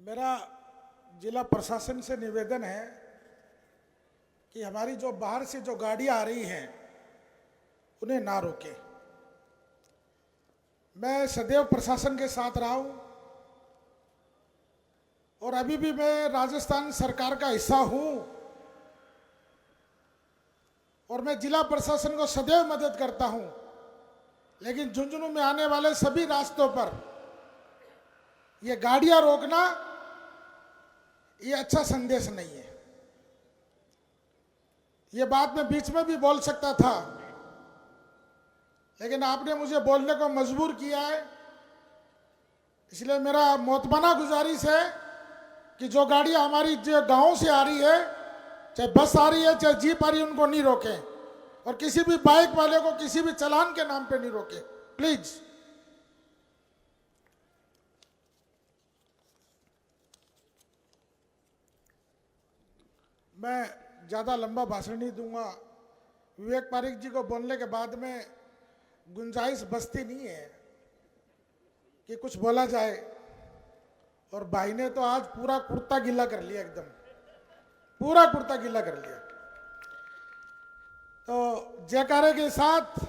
मेरा जिला प्रशासन से निवेदन है कि हमारी जो बाहर से जो गाड़ियां आ रही हैं उन्हें ना रोकें। मैं सदैव प्रशासन के साथ रहा हूं और अभी भी मैं राजस्थान सरकार का हिस्सा हूं और मैं जिला प्रशासन को सदैव मदद करता हूं, लेकिन झुंझुनू में आने वाले सभी रास्तों पर ये गाड़ियां रोकना ये अच्छा संदेश नहीं है। ये बात मैं बीच में भी बोल सकता था, लेकिन आपने मुझे बोलने को मजबूर किया है। इसलिए मेरा मोतबाना गुजारिश है कि जो गाड़ियां हमारी जो गांव से आ रही है, चाहे बस आ रही है चाहे जीप आ रही है, उनको नहीं रोकें और किसी भी बाइक वाले को किसी भी चालान के नाम पे नहीं रोकें, प्लीज। मैं ज़्यादा लंबा भाषण नहीं दूंगा। विवेक पारिक जी को बोलने के बाद में गुंजाइश बचती नहीं है कि कुछ बोला जाए, और भाई ने तो आज पूरा कुर्ता गिला कर लिया, एकदम पूरा कुर्ता गिला कर लिया। तो जयकारे के साथ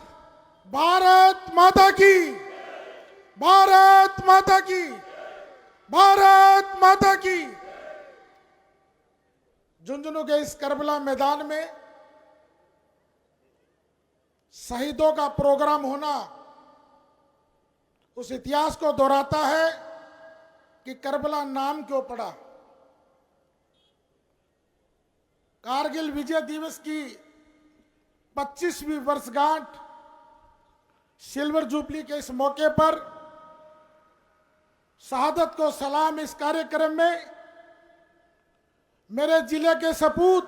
भारत माता की, भारत माता की, भारत माता की। झुंझुनू के इस करबला मैदान में शहीदों का प्रोग्राम होना उस इतिहास को दोहराता है कि करबला नाम क्यों पड़ा। कारगिल विजय दिवस की 25वीं वर्षगांठ सिल्वर जुबली के इस मौके पर शहादत को सलाम इस कार्यक्रम में मेरे जिले के सपूत,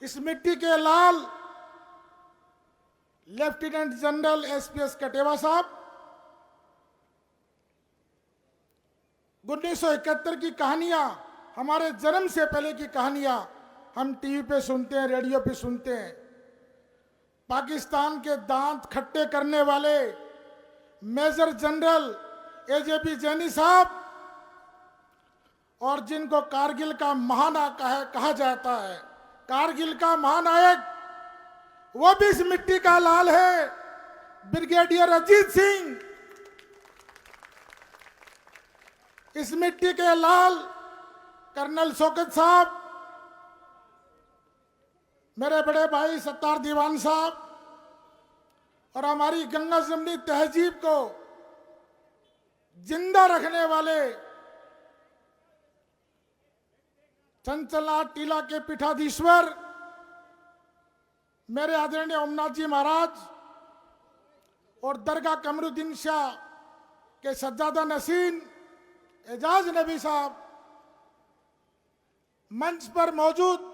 इस मिट्टी के लाल लेफ्टिनेंट जनरल एसपीएस कटेवा साहब, 1971 की कहानियां, हमारे जन्म से पहले की कहानियां हम टीवी पे सुनते हैं, रेडियो पे सुनते हैं। पाकिस्तान के दांत खट्टे करने वाले मेजर जनरल एजेपी जैनी साहब, और जिनको कारगिल का महानायक कहा जाता है, कारगिल का महानायक, वो भी इस मिट्टी का लाल है, ब्रिगेडियर अजीत सिंह। इस मिट्टी के लाल कर्नल शौकत साहब, मेरे बड़े भाई सत्तार दीवान साहब, और हमारी गंगा जमनी तहजीब को जिंदा रखने वाले चंचला टीला के पीठाधीश्वर मेरे आदरणीय ओमनाथ जी महाराज और दरगाह कमरुद्दीन शाह के सज्जादा नसीन एजाज नबी साहब, मंच पर मौजूद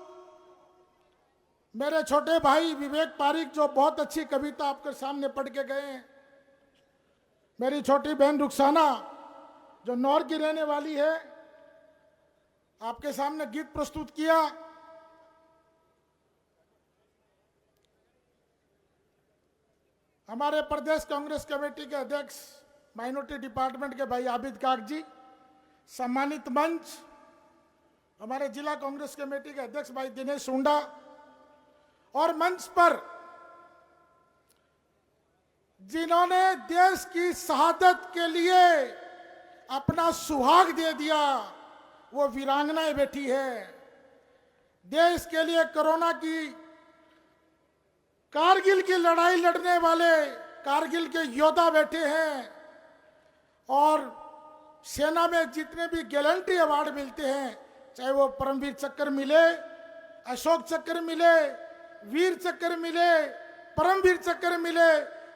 मेरे छोटे भाई विवेक पारिक जो बहुत अच्छी कविता आपके सामने पढ़ के गए हैं, मेरी छोटी बहन रुखसाना जो नौर की रहने वाली है, आपके सामने गीत प्रस्तुत किया। हमारे प्रदेश कांग्रेस कमेटी के अध्यक्ष माइनॉरिटी डिपार्टमेंट के भाई आबिद काक जी, सम्मानित मंच हमारे जिला कांग्रेस कमेटी के अध्यक्ष भाई दिनेश सुंडा, और मंच पर जिन्होंने देश की शहादत के लिए अपना सुहाग दे दिया, वो वीरांगनाएं बैठी है। देश के लिए कोरोना की, कारगिल की लड़ाई लड़ने वाले कारगिल के योद्धा बैठे हैं, और सेना में जितने भी गैलेंट्री अवार्ड मिलते हैं, चाहे वो परमवीर चक्र मिले, अशोक चक्र मिले, वीर चक्र मिले, परमवीर चक्र मिले,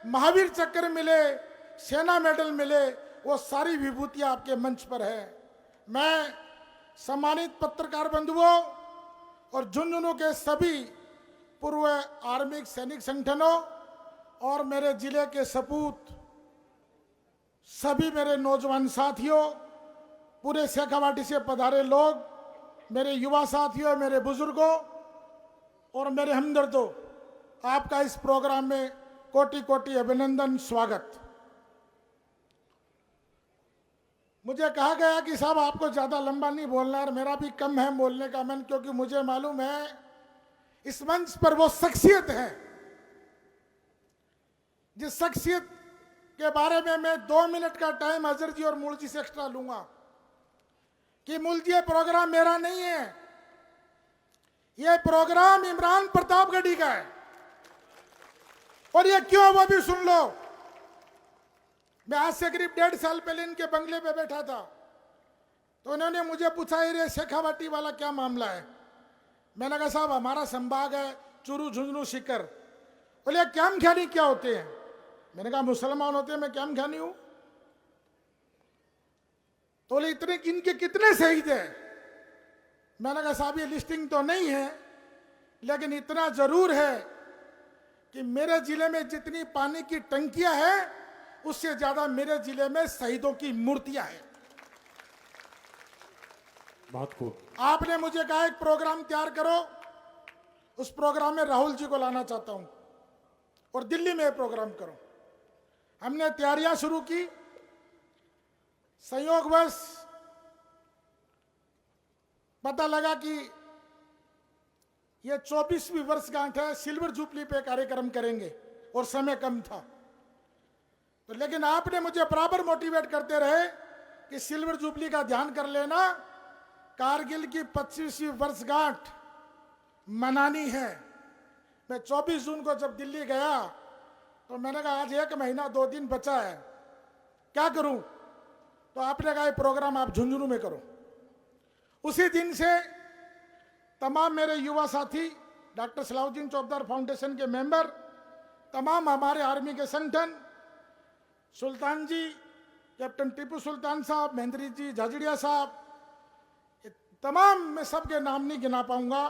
महावीर चक्र मिले, सेना मेडल मिले, वो सारी विभूतियां आपके मंच पर है। मैं सम्मानित पत्रकार बंधुओं और झुंझुनू के सभी पूर्व आर्मी सैनिक संगठनों और मेरे जिले के सपूत, सभी मेरे नौजवान साथियों, पूरे शेखावाटी से पधारे लोग, मेरे युवा साथियों, मेरे बुजुर्गों और मेरे हमदर्दों, आपका इस प्रोग्राम में कोटि कोटि अभिनंदन, स्वागत। मुझे कहा गया कि साहब आपको ज़्यादा लंबा नहीं बोलना है, और मेरा भी कम है बोलने का मन, क्योंकि मुझे मालूम है इस मंच पर वो शख्सियत है जिस शख्सियत के बारे में मैं 2 मिनट का टाइम अजहर जी और मूल जी से एक्स्ट्रा लूंगा कि मूल जी ये प्रोग्राम मेरा नहीं है, ये प्रोग्राम इमरान प्रतापगढ़ी का है। और ये क्यों वो भी सुन लो। मैं आज से करीब 1.5 साल पहले इनके बंगले पे बैठा था, तो उन्होंने मुझे पूछा ये शेखावाटी वाला क्या मामला है। मैंने कहा साहब हमारा संभाग है चूरू झुंझुनू सीकर। बोले क्याम ख्यानी क्या होते हैं। मैंने कहा मुसलमान होते हैं, मैं क्याम ख्यानी हूं। तो बोले इतने इनके कितने शहीद हैं। मैंने कहा साहब ये लिस्टिंग तो नहीं है, लेकिन इतना जरूर है कि मेरे जिले में जितनी पानी की टंकियां हैं उससे ज्यादा मेरे जिले में शहीदों की मूर्तियां हैं। बहुत खूब। आपने मुझे कहा एक प्रोग्राम तैयार करो, उस प्रोग्राम में राहुल जी को लाना चाहता हूं और दिल्ली में प्रोग्राम करो। हमने तैयारियां शुरू की। संयोगवश पता लगा कि ये 24वीं वर्षगांठ है, सिल्वर जुबली पे कार्यक्रम करेंगे और समय कम था। तो लेकिन आपने मुझे बराबर मोटिवेट करते रहे कि सिल्वर जुबली का ध्यान कर लेना, कारगिल की 25वीं वर्षगांठ मनानी है। मैं 24 जून को जब दिल्ली गया तो मैंने कहा आज 1 महीना 2 दिन बचा है, क्या करूं। तो आपने कहा ये प्रोग्राम आप झुंझुनू में करो। उसी दिन से तमाम मेरे युवा साथी, डॉक्टर सलाउद्दीन चौधरी फाउंडेशन के मेंबर, तमाम हमारे आर्मी के संगठन, सुल्तान जी, कैप्टन टीपू सुल्तान साहब, महेंद्र जी झाझड़िया साहब, तमाम मैं सबके नाम नहीं गिना पाऊंगा,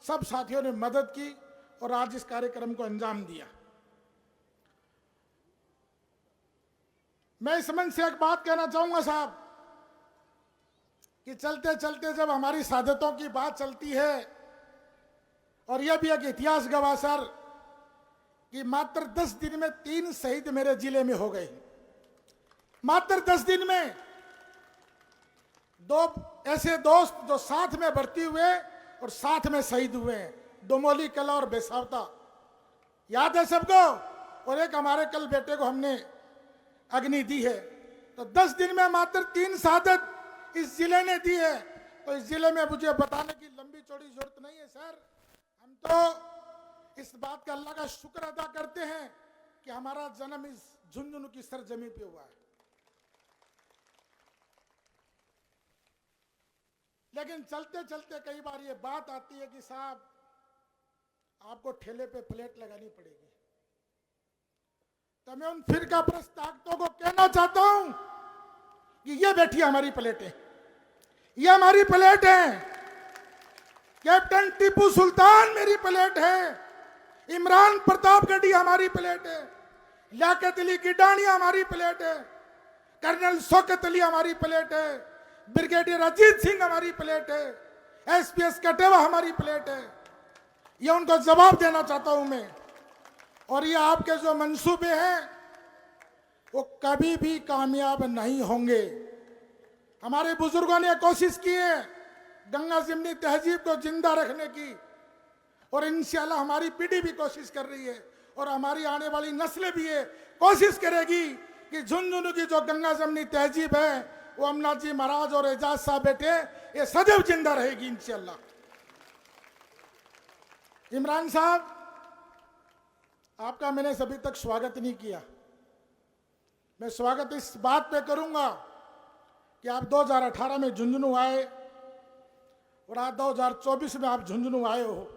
सब साथियों ने मदद की और आज इस कार्यक्रम को अंजाम दिया। मैं इस मंच से एक बात कहना चाहूंगा साहब कि चलते चलते जब हमारी सादतों की बात चलती है, और यह भी एक इतिहास गवाह सर कि मात्र 10 दिन में 3 शहीद मेरे जिले में हो गए। मात्र 10 दिन में 2 ऐसे दोस्त जो साथ में भर्ती हुए और साथ में शहीद हुए हैं, डोमोली कला और बेसावता, याद है सबको। और एक हमारे कल बेटे को हमने अग्नि दी है। तो 10 दिन में मात्र 3 शहादत इस जिले ने दी है। तो इस जिले में मुझे बताने की लंबी चौड़ी जरूरत नहीं है सर। हम तो इस बात का अल्लाह का शुक्र अदा करते हैं कि हमारा जन्म इस झुंझुनू की सरजमी पे हुआ है। लेकिन चलते चलते कई बार ये बात आती है कि साहब आपको ठेले पे प्लेट लगानी पड़ेगी। तो मैं उन फिरका परस्त ताकतों को कहना चाहता हूं कि ये बैठी हमारी प्लेटें, ये हमारी प्लेट है। कैप्टन टीपू सुल्तान मेरी प्लेट है, इमरान प्रतापगढ़ी हमारी प्लेट है, लियाकत अली गिडानिया हमारी प्लेट है, कर्नल शौकत अली हमारी प्लेट है, ब्रिगेडियर अजीत सिंह हमारी प्लेट है, एसपीएस कटेवा हमारी प्लेट है। ये उनको जवाब देना चाहता हूं मैं। और ये आपके जो मंसूबे हैं वो कभी भी कामयाब नहीं होंगे। हमारे बुजुर्गों ने कोशिश की है गंगा जमनी तहजीब को जिंदा रखने की, और इंशाल्लाह हमारी पीढ़ी भी कोशिश कर रही है, और हमारी आने वाली नस्लें भी ये कोशिश करेगी कि झुंझुनू की जो गंगा जमनी तहजीब है वो अमनाथ जी महाराज और एजाज साहब बेटे ये सदैव जिंदा रहेगी इंशाल्लाह। इमरान साहब, आपका मैंने अभी तक स्वागत नहीं किया। मैं स्वागत इस बात पे करूंगा कि आप 2018 में झुंझुनू आए और आज 2024 में आप झुंझुनू आए हो।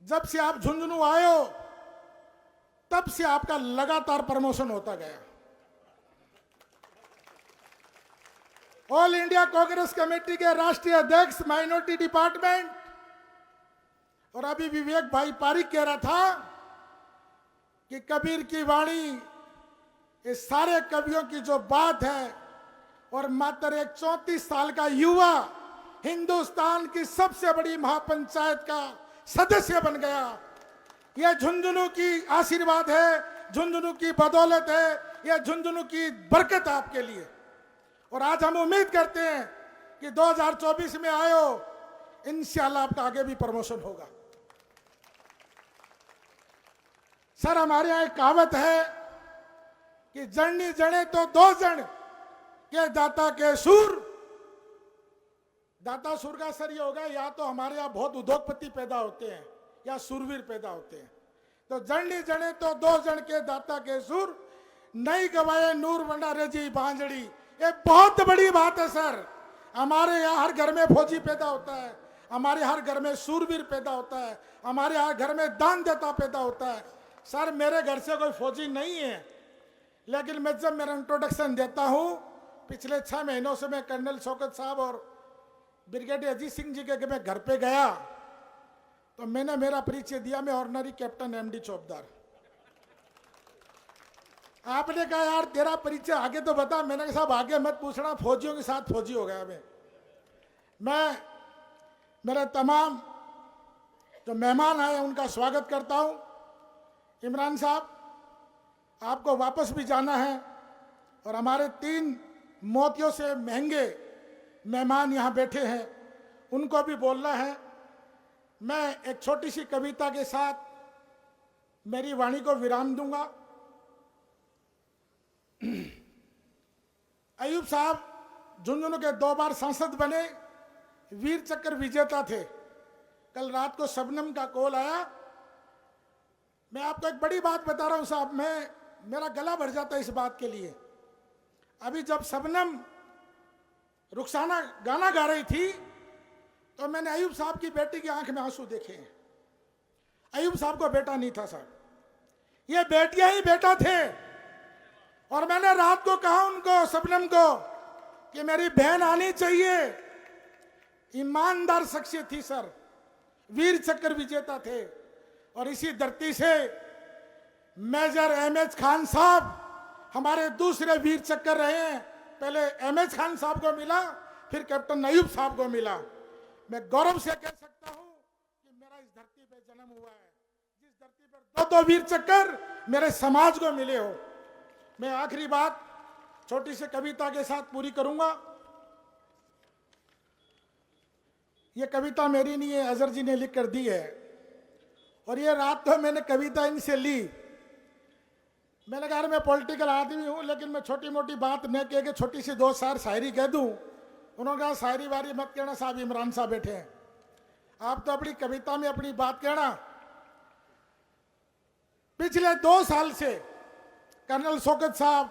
जब से आप झुंझुनू आए हो तब से आपका लगातार प्रमोशन होता गया। ऑल इंडिया कांग्रेस कमेटी के राष्ट्रीय अध्यक्ष माइनॉरिटी डिपार्टमेंट, और अभी विवेक भाई पारिक कह रहा था कि कबीर की वाणी इस सारे कवियों की जो बात है, और मात्र एक 34 साल का युवा हिंदुस्तान की सबसे बड़ी महापंचायत का सदस्य बन गया। यह झुंझुनू की आशीर्वाद है, झुंझुनू की बदौलत है, यह झुंझुनू की बरकत आपके लिए। और आज हम उम्मीद करते हैं कि 2024 में आए हो, इंशाल्लाह आपका आगे भी प्रमोशन होगा। सर, हमारे यहाँ एक कहावत है कि जड़नी जड़े तो दो जड़ के दाता के सुर। दाता सुर का असर ये होगा, या तो हमारे यहाँ बहुत उद्योगपति पैदा होते हैं या सुरवीर पैदा होते हैं। तो जड़नी जड़े तो दो जड़ के दाता के सुर, नहीं गवाए नूर भंडारे जी बांजड़ी। ये बहुत बड़ी बात है सर। हमारे यहाँ हर घर में फौजी पैदा होता है, हमारे हर घर में सूरवीर पैदा होता है, हमारे हर घर में दान देता पैदा होता है। सर, मेरे घर से कोई फौजी नहीं है, लेकिन मैं जब मेरा इंट्रोडक्शन देता हूँ, पिछले 6 महीनों से मैं कर्नल शौकत साहब और ब्रिगेडियर अजीत सिंह जी के मैं घर पे गया तो मैंने मेरा परिचय दिया, मैं ऑर्डिनरी कैप्टन MD चौबदार। आपने कहा यार तेरा परिचय आगे तो बता। मैंने कहा साहब आगे मत पूछना, फौजियों के साथ फौजी हो गया मैं मेरे तमाम जो मेहमान आए उनका स्वागत करता हूं। इमरान साहब, आपको वापस भी जाना है और हमारे 3 मोतियों से महंगे मेहमान यहाँ बैठे हैं, उनको भी बोलना है। मैं एक छोटी सी कविता के साथ मेरी वाणी को विराम दूंगा। अयूब साहब झुंझुनू के 2 बार सांसद बने, वीर चक्र विजेता थे। कल रात को शबनम का कॉल आया। मैं आपको एक बड़ी बात बता रहा हूं साहब, मेरा गला भर जाता है इस बात के लिए। अभी जब शबनम रुखसाना गाना गा रही थी तो मैंने अयूब साहब की बेटी की आंख में आंसू देखे हैं। अयूब साहब को बेटा नहीं था साहब, ये बेटियां ही बेटा थे। और मैंने रात को कहा उनको, शबनम को, कि मेरी बहन आनी चाहिए। ईमानदार शख्सियत थी सर, वीर चक्र विजेता थे। और इसी धरती से मेजर MH खान साहब हमारे दूसरे वीर चक्र रहे हैं। पहले MH खान साहब को मिला, फिर कैप्टन अयूब साहब को मिला। मैं गौरव से कह सकता हूं कि मेरा इस धरती पे जन्म हुआ है, जिस धरती पर 2 वीर चक्र मेरे समाज को मिले हो। मैं आखिरी बात छोटी सी कविता के साथ पूरी करूंगा। ये कविता मेरी नहीं है, अजहर जी ने लिख कर दी है। और ये रात को मैंने कविता इनसे ली। मैंने कहा मैं पॉलिटिकल आदमी हूं, लेकिन मैं छोटी मोटी बात न कह के छोटी सी 2 शायर शायरी कह दूं। उन्होंने कहा शायरी वारी मत कहना साहब, इमरान साहब बैठे हैं, आप तो अपनी कविता में अपनी बात कहना। पिछले 2 साल से कर्नल शौकत साहब,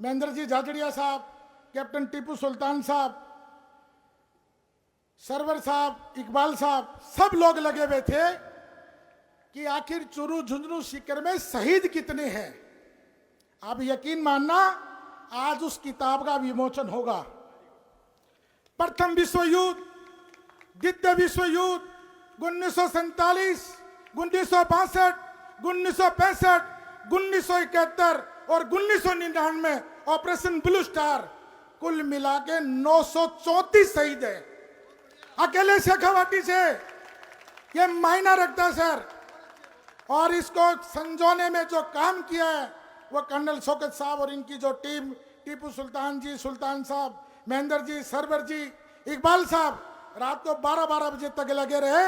महेंद्र जी झाझड़िया साहब, कैप्टन टीपू सुल्तान साहब, सरवर साहब, इकबाल साहब, सब लोग लगे हुए थे कि आखिर चूरू झुंझुनू सीकर में शहीद कितने हैं। आप यकीन मानना, आज उस किताब का विमोचन होगा। प्रथम विश्व युद्ध, द्वितीय विश्व युद्ध, 1947, 1962, 1965, 1971 और 1999 ऑपरेशन ब्लू स्टार, कुल मिला के 934 शहीद है अकेले शेखावाटी से। ये मायना रखता है सर। और इसको संजोने में जो काम किया है वो कर्नल शौकत साहब और इनकी जो टीम, टीपू सुल्तान जी, सुल्तान साहब, महेंद्र जी, सरवर जी, इकबाल साहब, रात को 12-12 बजे तक लगे रहे।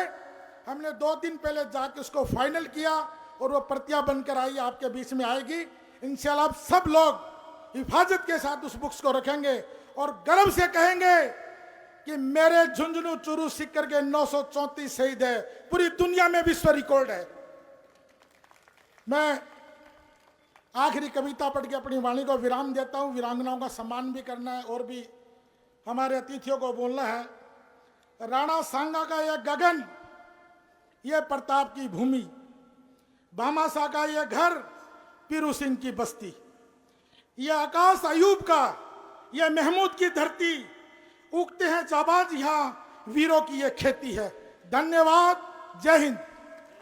हमने 2 दिन पहले जाके उसको फाइनल किया और वो प्रतियां बनकर आई, आपके बीच में आएगी इंशाल्लाह। आप सब लोग हिफाजत के साथ उस बुक्स को रखेंगे और गर्व से कहेंगे कि मेरे झुंझुनू चूरू सीकर के 934 शहीद है, पूरी दुनिया में विश्व रिकॉर्ड है। मैं आखिरी कविता पढ़ के अपनी वाणी को विराम देता हूं। वीरांगनाओं का सम्मान भी करना है और भी हमारे अतिथियों को बोलना है। राणा सांगा का यह गगन, यह प्रताप की भूमि, भामाशाह का यह घर, पीरू सिंह की बस्ती, यह आकाश अयूब का, यह महमूद की धरती, उगते हैं जाबाज यहाँ, वीरों की यह खेती है। धन्यवाद। जय हिंद।